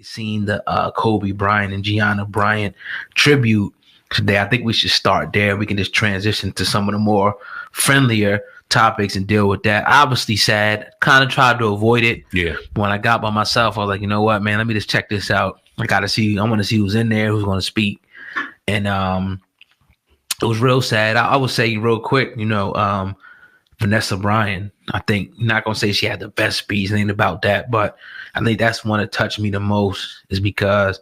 Seen the Kobe Bryant and Gianna Bryant tribute today. I think we should start there. We can just transition to some of the more friendlier topics and deal with that. Obviously sad, kind of tried to avoid it. Yeah. When I got by myself, I was like, you know what, man, let me just check this out. I want to see who's in there, who's going to speak. And it was real sad. I would say real quick, Vanessa Bryant, I think, not going to say she had the best speech, ain't about that, but I think that's one that touched me the most is because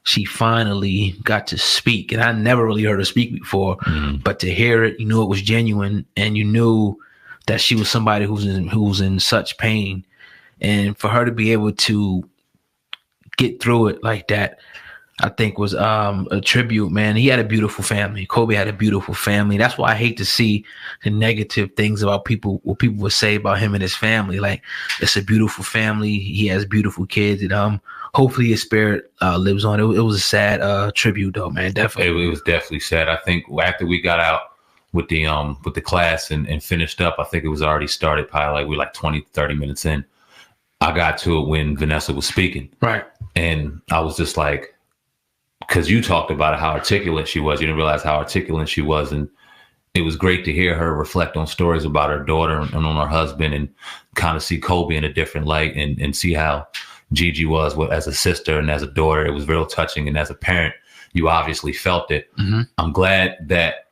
she finally got to speak. And I never really heard her speak before, but to hear it, you knew it was genuine and you knew that she was somebody who's in such pain. And for her to be able to get through it like that, I think was a tribute, man. He had a beautiful family. Kobe had a beautiful family. That's why I hate to see the negative things about people, what people would say about him and his family. Like, it's a beautiful family. He has beautiful kids. And hopefully his spirit lives on. It was a sad tribute, though, man. Definitely. It was definitely sad. I think after we got out with the class and finished up, I think it was already started probably like we were like 20, 30 minutes in. I got to it when Vanessa was speaking. Right. And I was just like, because you talked about how articulate she was. You didn't realize how articulate she was. And it was great to hear her reflect on stories about her daughter and on her husband and kind of see Kobe in a different light and see how GiGi was as a sister and as a daughter. It was real touching. And as a parent, you obviously felt it. Mm-hmm. I'm glad that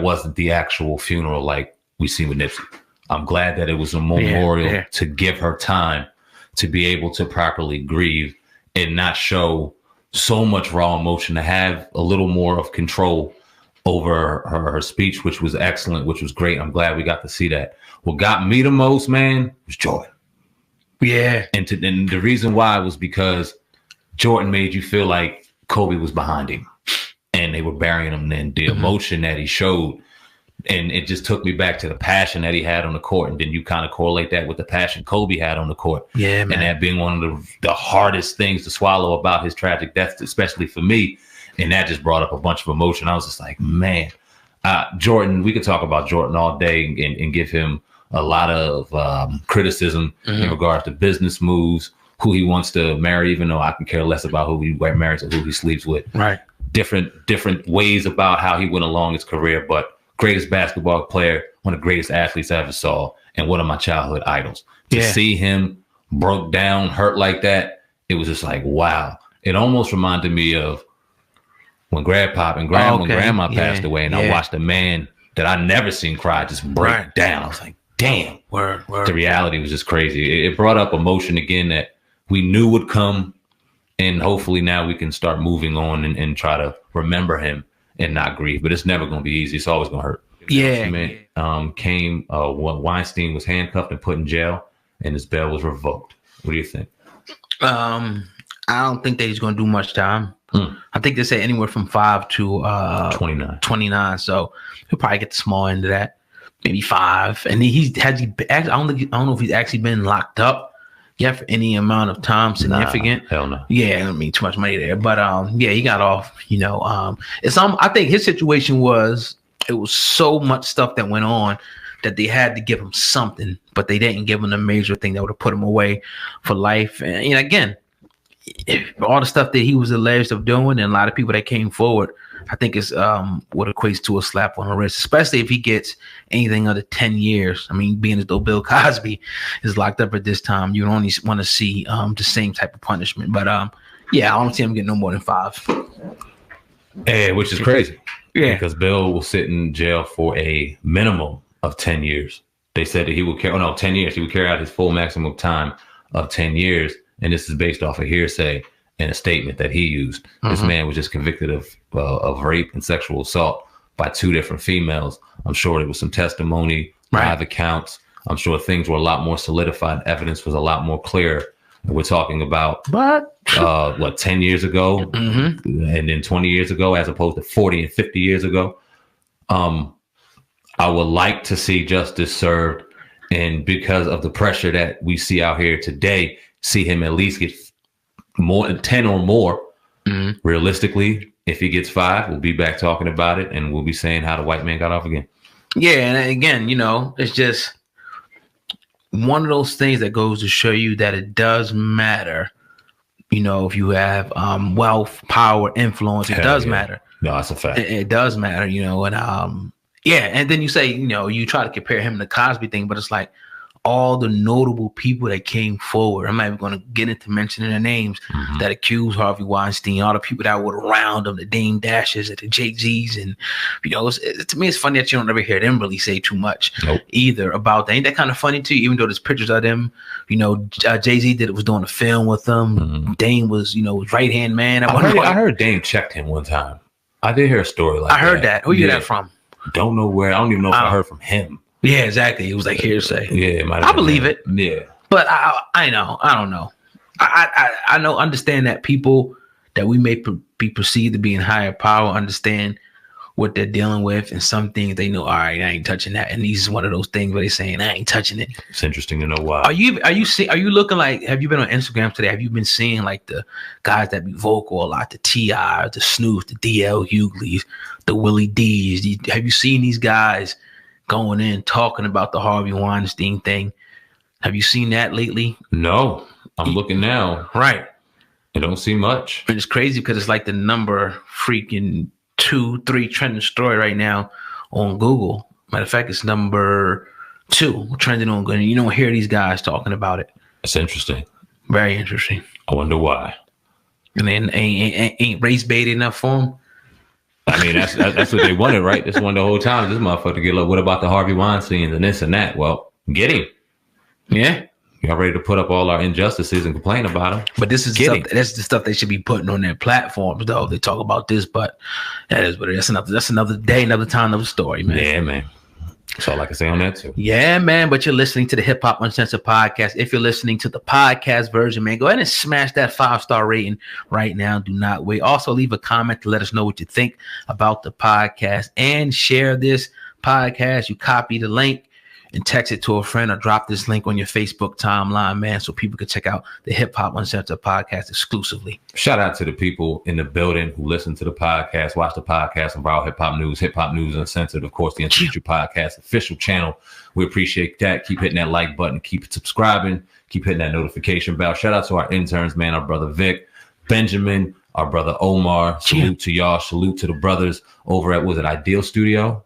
wasn't the actual funeral like we see with Nipsey. I'm glad that it was a memorial to give her time to be able to properly grieve and not show so much raw emotion, to have a little more of control over her speech, which was excellent, which was great. I'm glad we got to see that. What got me the most, man, was Jordan. Yeah. And the reason why was because Jordan made you feel like Kobe was behind him and they were burying him. Then the emotion that he showed, and it just took me back to the passion that he had on the court. And then you kind of correlate that with the passion Kobe had on the court. Yeah, man. And that being one of the hardest things to swallow about his tragic death, especially for me. And that just brought up a bunch of emotion. I was just like, man, Jordan, we could talk about Jordan all day and give him a lot of criticism in regards to business moves, who he wants to marry, even though I can care less about who he marries or who he sleeps with. Right. Different ways about how he went along his career, but greatest basketball player, one of the greatest athletes I ever saw, and one of my childhood idols. To see him broke down, hurt like that, it was just like, wow. It almost reminded me of when Grandpa and Grandma passed away, and I watched a man that I never seen cry just break down. I was like, damn. Word. The reality was just crazy. It brought up emotion again that we knew would come, and hopefully now we can start moving on and try to remember him and not grieve, but it's never going to be easy. It's always going to hurt. Weinstein was handcuffed and put in jail, and his bail was revoked. What do you think? I don't think that he's going to do much time. I think they say anywhere from 5 to 29. So he'll probably get the small end of that, maybe 5. And I don't know if he's actually been locked up yet for any amount of time significant. Nah, hell no. Yeah, I mean, too much money there. But he got off. I think his situation was, it was so much stuff that went on that they had to give him something, but they didn't give him a major thing that would have put him away for life. And again, all the stuff that he was alleged of doing, and a lot of people that came forward, I think is what equates to a slap on the wrist, especially if he gets anything under 10 years. I mean, being as though Bill Cosby is locked up at this time, you only want to see the same type of punishment. But I don't see him getting no more than 5. Yeah, which is crazy. Yeah, because Bill will sit in jail for a minimum of 10 years. They said that he would 10 years. He would carry out his full maximum time of 10 years. And this is based off of hearsay and a statement that he used. This man was just convicted of rape and sexual assault by 2 different females. I'm sure there was some testimony, live accounts. I'm sure things were a lot more solidified. Evidence was a lot more clear. We're talking about 10 years ago and then 20 years ago, as opposed to 40 and 50 years ago. I would like to see justice served. And because of the pressure that we see out here today, see him at least get more than 10 or more. Realistically, if he gets 5, we'll be back talking about it, and we'll be saying how the white man got off again. Yeah, and again, it's just one of those things that goes to show you that it does matter, You know, if you have wealth, power, influence, it does matter. No, that's a fact. It does matter, you know, and yeah, and then you say, you know, you try to compare him to the Cosby thing, but it's like all the notable people that came forward. I'm not even going to get into mentioning their names that accused Harvey Weinstein, all the people that were around him, the Dame Dashes and the Jay-Z's. And, you know, to me, it's funny that you don't ever hear them really say too much either about that. Ain't that kind of funny to you? Even though there's pictures of them, you know, Jay-Z was doing a film with them. Dame was, you know, his right-hand man. I heard Dame checked him one time. I did hear a story like that. I heard that. Who you hear that from? Don't know where. I don't even know if I heard from him. Yeah, exactly. It was like hearsay. Yeah, I believe it. Yeah, but I know. I don't know. I know. Understand that people that we may be perceived to be in higher power understand what they're dealing with, and some things they know. All right, I ain't touching that. And these is one of those things where they're saying I ain't touching it. It's interesting to know why. Are you looking like? Have you been on Instagram today? Have you been seeing like the guys that be vocal a lot, the T.I., the Snoop, the D.L. Hughley's, the Willie D's? Have you seen these guys going in talking about the Harvey Weinstein thing? Have you seen that lately? No, I'm looking now. Right. I don't see much. And it's crazy because it's like the number freaking 2-3 trending story right now on Google. Matter of fact, it's number 2 trending on Google. And you don't hear these guys talking about it. That's interesting. Very interesting. I wonder why. And then ain't race baited enough for them. I mean, that's what they wanted, right? This one the whole time. This motherfucker to get, look, what about the Harvey Weinstein and this and that? Well, get him. Yeah. Y'all ready to put up all our injustices and complain about them? But this is that's the stuff they should be putting on their platforms, though. They talk about this, but that is what it is. That's another day, another time, another story, man. Yeah, man. That's all I can say on that, too. Yeah, man. But you're listening to the Hip Hop Uncensored podcast. If you're listening to the podcast version, man, go ahead and smash that 5-star rating right now. Do not wait. Also, leave a comment to let us know what you think about the podcast and share this podcast. You copy the link and text it to a friend or drop this link on your Facebook timeline, man, so people can check out the Hip Hop Uncensored podcast exclusively. Shout out to the people in the building who listen to the podcast, watch the podcast on Viral Hip Hop News Uncensored, of course, the Uncensored Podcast official channel. We appreciate that. Keep hitting that like button, keep subscribing, keep hitting that notification bell. Shout out to our interns, man, our brother Vic, Benjamin, our brother Omar. Salute to y'all. Salute to the brothers over at, was it Ideal Studio?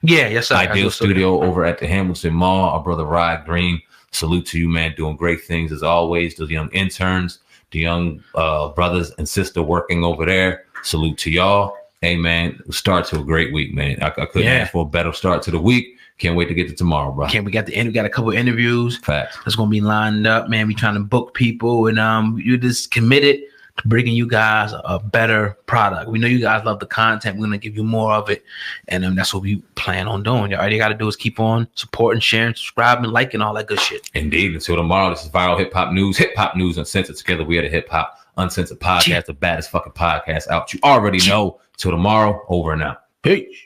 Yeah, yes, sir. Ideal Studio over at the Hamilton Mall. Our brother Rod Green. Salute to you, man. Doing great things as always. Those young interns, the young brothers and sister working over there. Salute to y'all. Hey, man, start to a great week, man. I couldn't ask for a better start to the week. Can't wait to get to tomorrow, bro. We got a couple of interviews. Facts. That's gonna be lined up, man. We trying to book people, and you're just committed to bringing you guys a better product. We know you guys love the content. We're gonna give you more of it, and that's what we plan on doing. All you got to do is keep on supporting, sharing, subscribing, liking, all that good shit. Indeed. Until tomorrow, this is Viral Hip Hop News Uncensored. Together, we are the Hip Hop Uncensored Podcast, the baddest fucking podcast out. You already know. Till tomorrow, over and out. Peace.